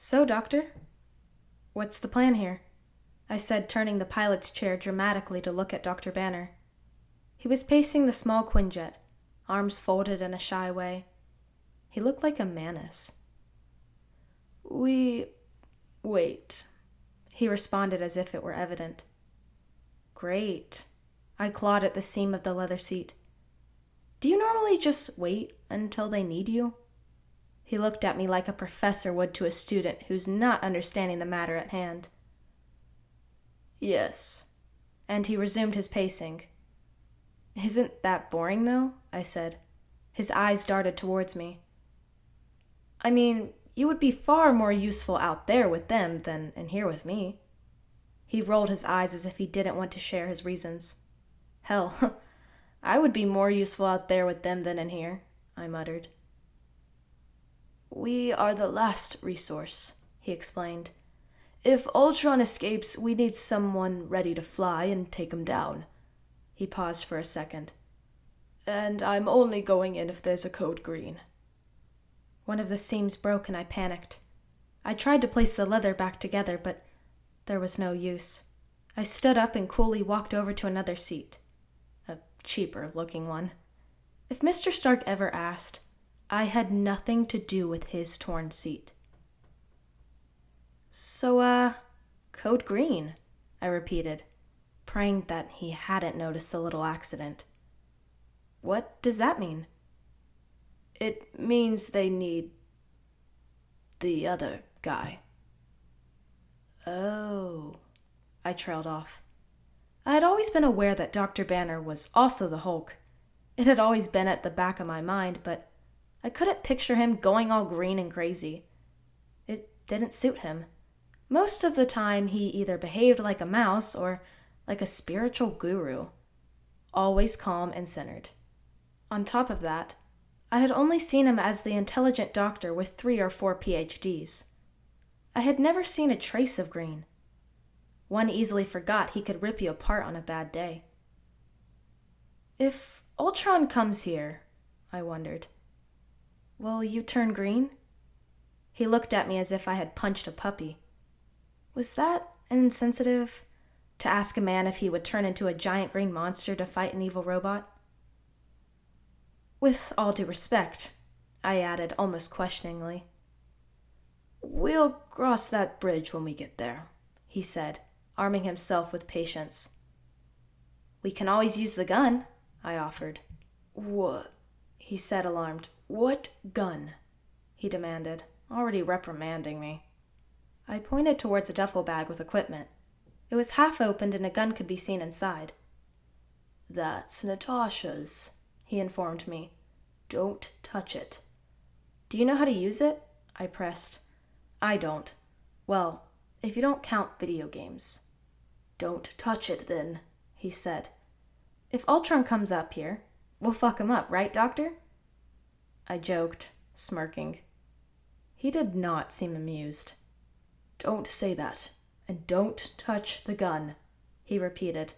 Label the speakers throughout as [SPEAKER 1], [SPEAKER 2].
[SPEAKER 1] So, Doctor, what's the plan here? I said, turning the pilot's chair dramatically to look at Dr. Banner. He was pacing the small Quinjet, arms folded in a shy way. He looked like a menace. Wait, he responded as if it were evident. Great. I clawed at the seam of the leather seat. Do you normally just wait until they need you? He looked at me like a professor would to a student who's not understanding the matter at hand. Yes. And he resumed his pacing. Isn't that boring, though? I said. His eyes darted towards me. I mean, you would be far more useful out there with them than in here with me. He rolled his eyes as if he didn't want to share his reasons. Hell, I would be more useful out there with them than in here, I muttered. We are the last resource, he explained. If Ultron escapes, we need someone ready to fly and take him down. He paused for a second. And I'm only going in if there's a code green. One of the seams broke and I panicked. I tried to place the leather back together, but there was no use. I stood up and coolly walked over to another seat. A cheaper-looking one. If Mr. Stark ever asked, I had nothing to do with his torn seat. So, code green, I repeated, praying that he hadn't noticed the little accident. What does that mean? It means they need the other guy. Oh, I trailed off. I had always been aware that Dr. Banner was also the Hulk. It had always been at the back of my mind, but I couldn't picture him going all green and crazy. It didn't suit him. Most of the time, he either behaved like a mouse or like a spiritual guru, always calm and centered. On top of that, I had only seen him as the intelligent doctor with 3 or 4 PhDs. I had never seen a trace of green. One easily forgot he could rip you apart on a bad day. If Ultron comes here, I wondered, will you turn green? He looked at me as if I had punched a puppy. Was that insensitive, to ask a man if he would turn into a giant green monster to fight an evil robot? With all due respect, I added almost questioningly. We'll cross that bridge when we get there, he said, arming himself with patience. We can always use the gun, I offered. What? He said, alarmed. What gun? He demanded, already reprimanding me. I pointed towards a duffel bag with equipment. It was half opened and a gun could be seen inside. That's Natasha's, he informed me. Don't touch it. Do you know how to use it? I pressed. I don't. Well, if you don't count video games. Don't touch it then, he said. If Ultron comes up here, we'll fuck him up, right, Doctor? I joked, smirking. He did not seem amused. Don't say that, and don't touch the gun, he repeated.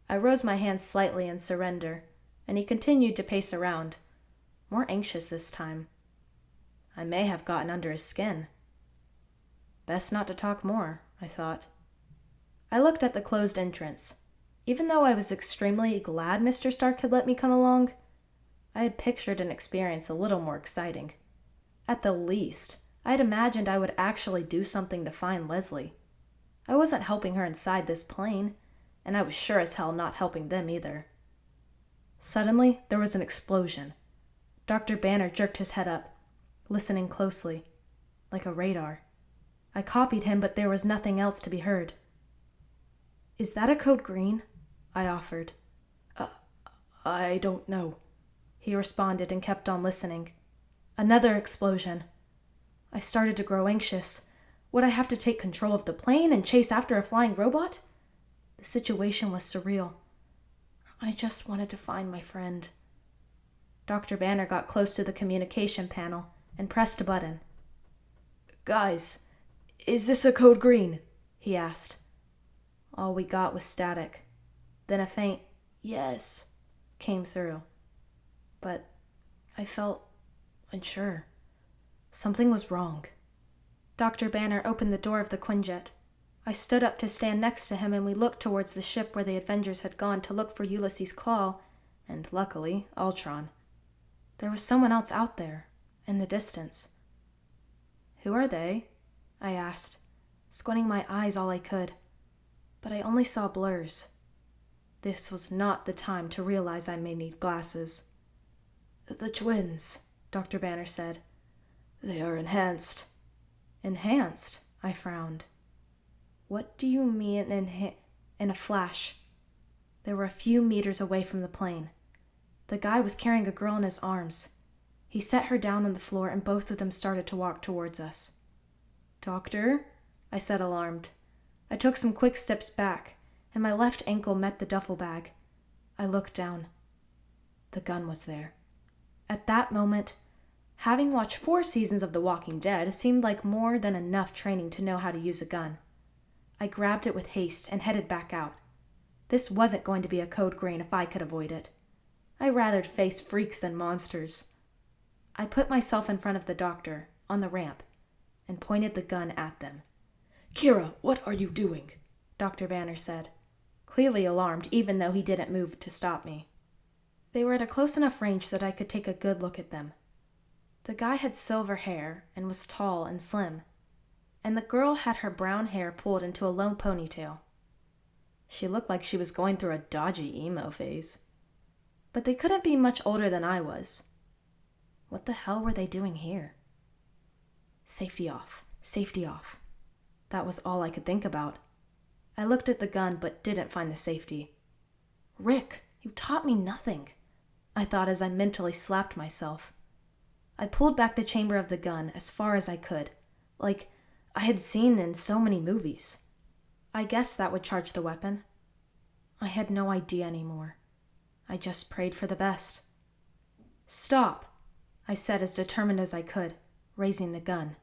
[SPEAKER 1] I rose my hand slightly in surrender, and he continued to pace around, more anxious this time. I may have gotten under his skin. Best not to talk more, I thought. I looked at the closed entrance. Even though I was extremely glad Mr. Stark had let me come along, I had pictured an experience a little more exciting. At the least, I had imagined I would actually do something to find Leslie. I wasn't helping her inside this plane, and I was sure as hell not helping them either. Suddenly, there was an explosion. Dr. Banner jerked his head up, listening closely, like a radar. I copied him, but there was nothing else to be heard. Is that a code green? I offered. I don't know, he responded and kept on listening. Another explosion. I started to grow anxious. Would I have to take control of the plane and chase after a flying robot? The situation was surreal. I just wanted to find my friend. Dr. Banner got close to the communication panel and pressed a button. Guys, is this a code green? He asked. All we got was static. Then a faint, yes, came through. But I felt unsure. Something was wrong. Dr. Banner opened the door of the Quinjet. I stood up to stand next to him, and we looked towards the ship where the Avengers had gone to look for Ulysses Claw, and, luckily, Ultron. There was someone else out there, in the distance. "Who are they?" I asked, squinting my eyes all I could. But I only saw blurs. This was not the time to realize I may need glasses. "The twins," Dr. Banner said. "They are enhanced." "Enhanced?" I frowned. "What do you mean in a flash?" They were a few meters away from the plane. The guy was carrying a girl in his arms. He set her down on the floor, and both of them started to walk towards us. "Doctor?" I said, alarmed. I took some quick steps back, and my left ankle met the duffel bag. I looked down. The gun was there. At that moment, having watched 4 seasons of The Walking Dead seemed like more than enough training to know how to use a gun. I grabbed it with haste and headed back out. This wasn't going to be a code green if I could avoid it. I'd rather face freaks than monsters. I put myself in front of the doctor, on the ramp, and pointed the gun at them. "Kira, what are you doing?" Dr. Banner said, clearly alarmed even though he didn't move to stop me. They were at a close enough range that I could take a good look at them. The guy had silver hair and was tall and slim, and the girl had her brown hair pulled into a low ponytail. She looked like she was going through a dodgy emo phase. But they couldn't be much older than I was. What the hell were they doing here? Safety off, safety off. That was all I could think about. I looked at the gun but didn't find the safety. "Rick, you taught me nothing," I thought as I mentally slapped myself. I pulled back the chamber of the gun as far as I could, like I had seen in so many movies. I guessed that would charge the weapon. I had no idea anymore. I just prayed for the best. "Stop," I said as determined as I could, raising the gun.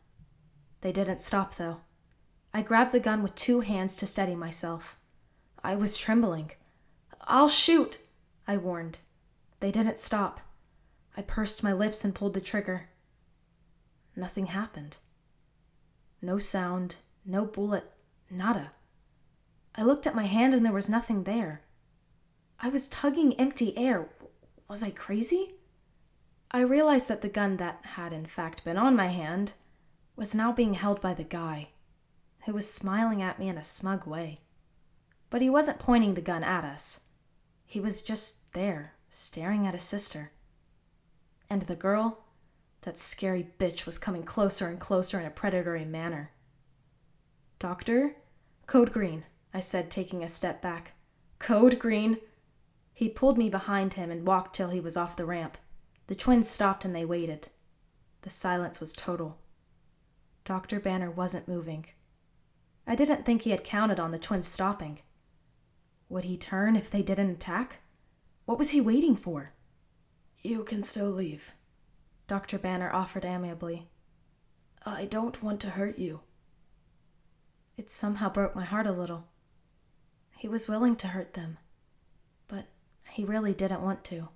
[SPEAKER 1] They didn't stop, though. I grabbed the gun with 2 hands to steady myself. I was trembling. "I'll shoot," I warned. They didn't stop. I pursed my lips and pulled the trigger. Nothing happened. No sound, no bullet, nada. I looked at my hand and there was nothing there. I was tugging empty air. Was I crazy? I realized that the gun that had in fact been on my hand was now being held by the guy, who was smiling at me in a smug way. But he wasn't pointing the gun at us. He was just there, staring at his sister. And the girl, that scary bitch, was coming closer and closer in a predatory manner. "Doctor? Code green," I said, taking a step back. "Code green." He pulled me behind him and walked till he was off the ramp. The twins stopped and they waited. The silence was total. Dr. Banner wasn't moving. I didn't think he had counted on the twins stopping. Would he turn if they didn't attack? What was he waiting for? "You can still leave," Dr. Banner offered amiably. "I don't want to hurt you." It somehow broke my heart a little. He was willing to hurt them, but he really didn't want to.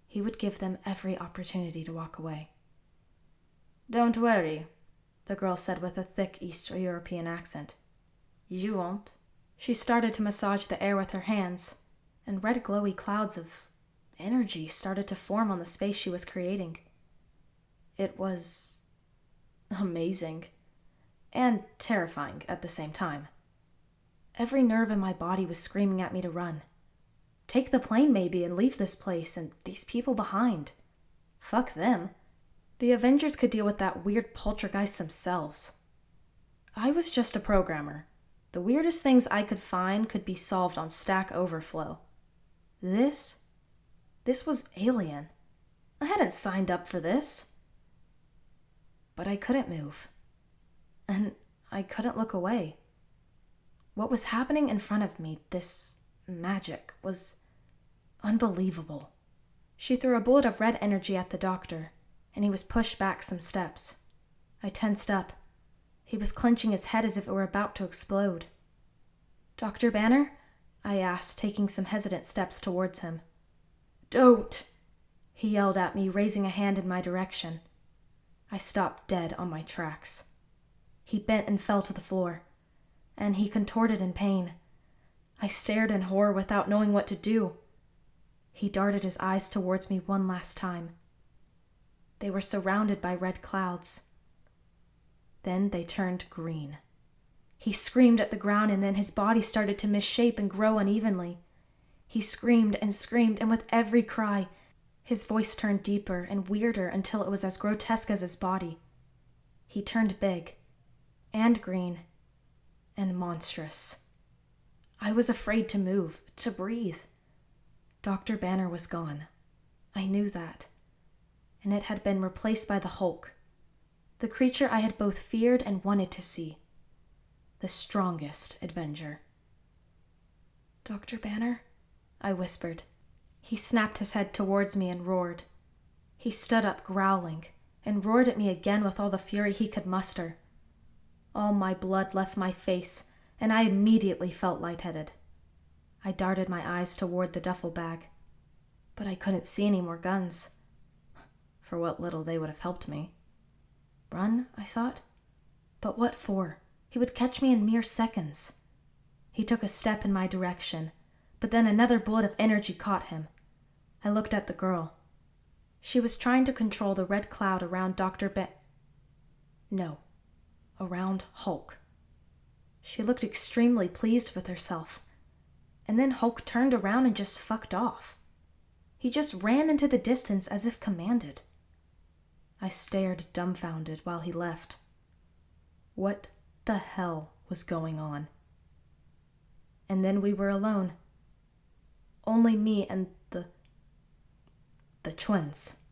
[SPEAKER 1] He would give them every opportunity to walk away. "Don't worry," the girl said with a thick East European accent. "You won't." She started to massage the air with her hands, and red glowy clouds of energy started to form on the space she was creating. It was amazing and terrifying at the same time. Every nerve in my body was screaming at me to run. Take the plane maybe and leave this place and these people behind. Fuck them. The Avengers could deal with that weird poltergeist themselves. I was just a programmer. The weirdest things I could find could be solved on Stack Overflow. This was alien. I hadn't signed up for this. But I couldn't move. And I couldn't look away. What was happening in front of me, this magic, was unbelievable. She threw a bullet of red energy at the doctor, and he was pushed back some steps. I tensed up. He was clenching his head as if it were about to explode. "Dr. Banner?" I asked, taking some hesitant steps towards him. "Don't!" he yelled at me, raising a hand in my direction. I stopped dead on my tracks. He bent and fell to the floor, and he contorted in pain. I stared in horror without knowing what to do. He darted his eyes towards me one last time. They were surrounded by red clouds. Then they turned green. He screamed at the ground, and then his body started to misshape and grow unevenly. He screamed, and with every cry, his voice turned deeper and weirder until it was as grotesque as his body. He turned big, and green, and monstrous. I was afraid to move, to breathe. Dr. Banner was gone. I knew that. And it had been replaced by the Hulk, the creature I had both feared and wanted to see. The strongest Avenger. "Dr. Banner?" I whispered. He snapped his head towards me and roared. He stood up growling and roared at me again with all the fury he could muster. All my blood left my face, and I immediately felt lightheaded. I darted my eyes toward the duffel bag, but I couldn't see any more guns. For what little they would have helped me. Run, I thought. But what for? He would catch me in mere seconds. He took a step in my direction, but then another bullet of energy caught him. I looked at the girl. She was trying to control the red cloud around around Hulk. She looked extremely pleased with herself. And then Hulk turned around and just fucked off. He just ran into the distance as if commanded. I stared dumbfounded while he left. What the hell was going on? And then we were alone. Only me and the twins.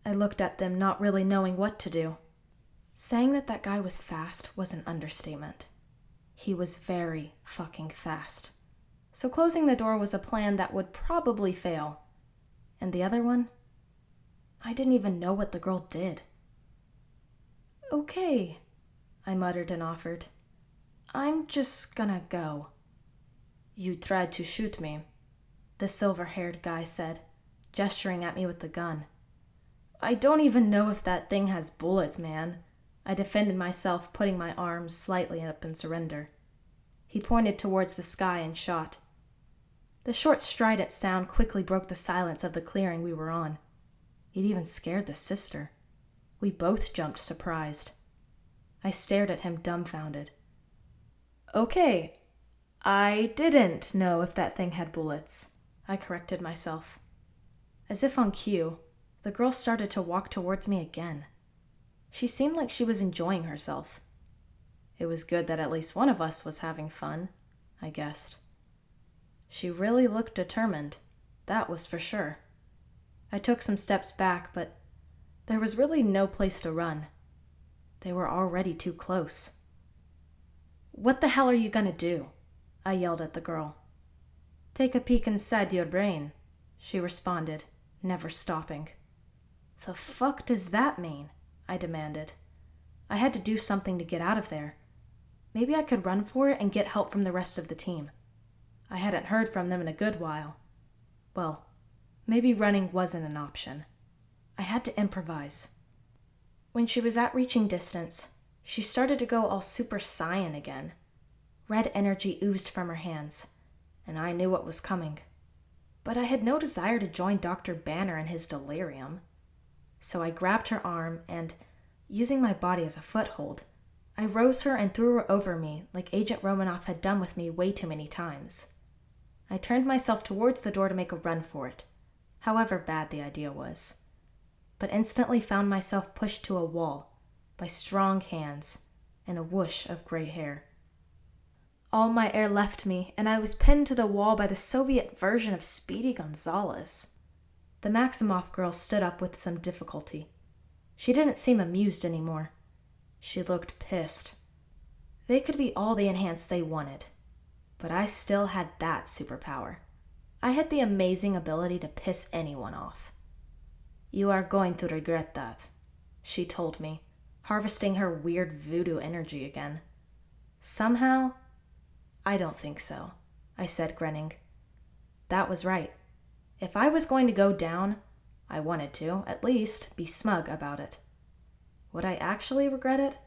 [SPEAKER 1] I looked at them, not really knowing what to do. Saying that guy was fast was an understatement. He was very fucking fast. So closing the door was a plan that would probably fail. And the other one? I didn't even know what the girl did. "Okay," I muttered and offered. "I'm just gonna go." "You tried to shoot me," the silver-haired guy said, gesturing at me with the gun. "I don't even know if that thing has bullets, man." I defended myself, putting my arms slightly up in surrender. He pointed towards the sky and shot. The short, strident sound quickly broke the silence of the clearing we were on. It even scared the sister. We both jumped, surprised. I stared at him, dumbfounded. "Okay, I didn't know if that thing had bullets," I corrected myself. As if on cue, the girl started to walk towards me again. She seemed like she was enjoying herself. It was good that at least one of us was having fun, I guessed. She really looked determined, that was for sure. I took some steps back, but there was really no place to run. They were already too close. "What the hell are you gonna do?" I yelled at the girl. "Take a peek inside your brain," she responded, never stopping. "The fuck does that mean?" I demanded. I had to do something to get out of there. Maybe I could run for it and get help from the rest of the team. I hadn't heard from them in a good while. Well, maybe running wasn't an option. I had to improvise. When she was at reaching distance, she started to go all Super Saiyan again. Red energy oozed from her hands, and I knew what was coming. But I had no desire to join Dr. Banner in his delirium. So I grabbed her arm and, using my body as a foothold, I rose her and threw her over me like Agent Romanoff had done with me way too many times. I turned myself towards the door to make a run for it, however bad the idea was, but instantly found myself pushed to a wall by strong hands and a whoosh of gray hair. All my air left me, and I was pinned to the wall by the Soviet version of Speedy Gonzales. The Maximoff girl stood up with some difficulty. She didn't seem amused anymore. She looked pissed. They could be all the enhanced they wanted, but I still had that superpower. I had the amazing ability to piss anyone off. "You are going to regret that," she told me, harvesting her weird voodoo energy again. "Somehow? I don't think so," I said, grinning. That was right. If I was going to go down, I wanted to, at least, be smug about it. Would I actually regret it?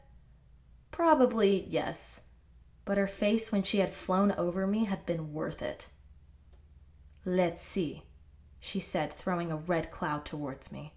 [SPEAKER 1] Probably yes, but her face when she had flown over me had been worth it. "Let's see," she said, throwing a red cloud towards me.